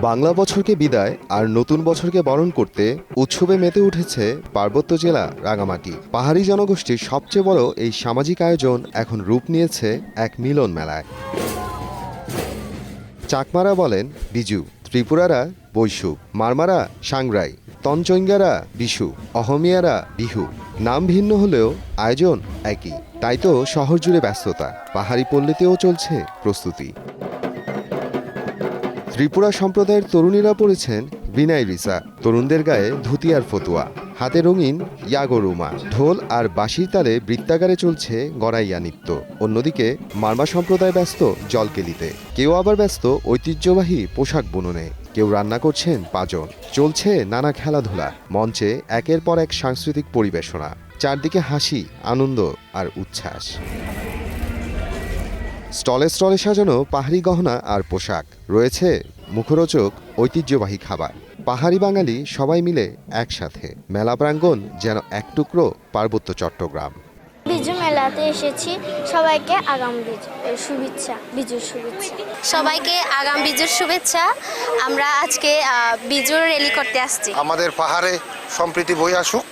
বাংলা বছরকে বিদায় আর নতুন বছরকে বরণ করতে উৎসবে মেতে উঠেছে পার্বত্য জেলা রাঙামাটি। পাহাড়ি জনগোষ্ঠীর সবচেয়ে বড় এই সামাজিক আয়োজন এখন রূপ নিয়েছে এক মিলন মেলায়। চাকমারা বলেন বিজু, ত্রিপুরারা বৈশু, মারমারা সাংরাই, তঞ্চঙ্গারা বিশু, অহমিয়ারা বিহু। নাম ভিন্ন হলেও আয়োজন একই। তাই তো শহর জুড়ে ব্যস্ততা, পাহাড়ি পল্লীতেও চলছে প্রস্তুতি। ত্রিপুরা সম্প্রদায়ের তরুণীরা পড়েছেন বিনাই রিসা, তরুণদের গায়ে ধুতি আর ফতুয়া, হাতে রঙিন ইয়াগরুমা, ঢোল আর বাঁশির তালে বৃত্তাকারে চলছে গড়াইয়া নৃত্য। অন্যদিকে মারমা সম্প্রদায় ব্যস্ত জলকেলিতে, কেউ আবার ব্যস্ত ঐতিহ্যবাহী পোশাক বুননে, কেউ রান্না করছেন পাজন। চলছে নানা খেলাধুলা, মঞ্চে একের পর এক সাংস্কৃতিক পরিবেশনা, চারদিকে হাসি, আনন্দ আর উচ্ছ্বাস। স্টলে স্টলে সাজানো পাহাড়ি গহনা আর পোশাক, রয়েছে মুখরোচক ঐতিহ্যবাহী খাবার। পাহাড়ি বাঙালি সবাই মিলে একসাথে, মেলা প্রাঙ্গণ যেন এক টুকরো পার্বত্য চট্টগ্রাম। বিজু মেলাতে এসেছি, সবাইকে আগাম শুভেচ্ছা, বিজুর শুভেচ্ছা। সবাইকে আগাম বিজুর শুভেচ্ছা। আমরা আজকে বিজুর র্যালি করতে আসছি। আমাদের পাহাড়ে সম্প্রীতি বই আসুক,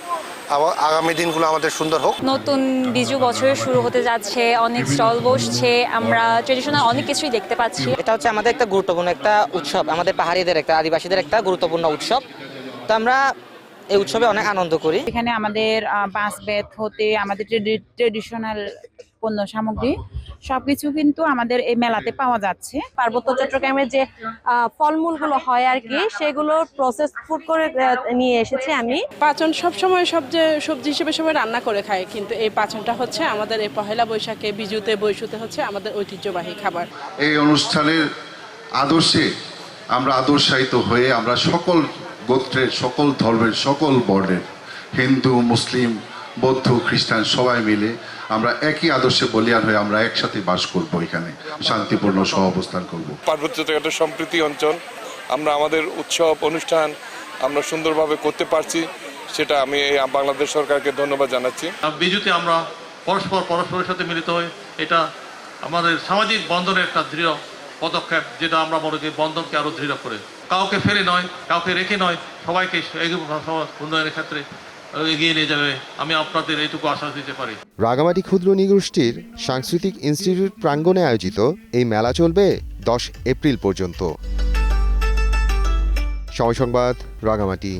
আগামী দিনগুলো আমাদের সুন্দর হোক। নতুন বিজু বছরের শুরু হতে যাচ্ছে, অনেক স্টল বসছে, আমরা ট্রেডিশনাল অনেক কিছুই দেখতে পাচ্ছি। এটা হচ্ছে আমাদের একটা গুরুত্বপূর্ণ একটা উৎসব, আমাদের পাহাড়িদের একটা, আদিবাসীদের একটা গুরুত্বপূর্ণ উৎসব। তো আমরা এই উৎসবে অনেক আনন্দ করি। এখানে আমাদের বাঁশ বেত হতে আমাদের ট্রেডিশনাল পণ্য সামগ্রী সবকিছু কিন্তু আমাদের এই মেলাতে পাওয়া যাচ্ছে। পার্বত্য চট্টগ্রামের যে ফলমূলগুলো হয় আর কি, সেগুলো প্রসেস ফুড করে নিয়ে এসেছি আমি। পাচন সবসময় সবজি হিসেবে সবাই রান্না করে খায়, কিন্তু এই পাচনটা হচ্ছে আমাদের এই পহেলা বৈশাখে বিজুতে বৈশুতে হচ্ছে আমাদের ঐতিহ্যবাহী খাবার। এই অনুষ্ঠানের আদর্শে আমরা আদর্শায়িত হয়ে আমরা সকল গোত্রের, সকল ধর্মের, সকল বর্ণের, হিন্দু, মুসলিম, বৌদ্ধ, খ্রিস্টান সবাই মিলে আমরা একই আদর্শে বলিয়ান হয়ে আমরা একসাথে বাস করব, এখানে শান্তিপূর্ণ সহাবস্থান করব। পার্বত্য একটা সম্প্রীতি অঞ্চল, আমরা আমাদের উৎসব অনুষ্ঠান আমরা সুন্দরভাবে করতে পারছি, সেটা আমি বাংলাদেশ সরকারকে ধন্যবাদ জানাচ্ছি। বিজুতে আমরা পরস্পরের সাথে মিলিত হই, এটা আমাদের সামাজিক বন্ধনের একটা দৃঢ় পদক্ষেপ, যেটা আমরা মনে করি বন্ধনকে আরো দৃঢ় করে, কাউকে ফেলে নয়, কাউকে রেখে নয়, সবাইকে উন্নয়নের ক্ষেত্রে এগিয়ে নিয়ে যাবে। আমি আপনাদের এইটুকু আশ্বাস দিতে পারি। রাঙামাটি ক্ষুদ্র নৃগোষ্ঠীর সাংস্কৃতিক ইনস্টিটিউট প্রাঙ্গণে আয়োজিত এই মেলা চলবে 10 এপ্রিল পর্যন্ত। সময় সংবাদ, রাঙামাটি।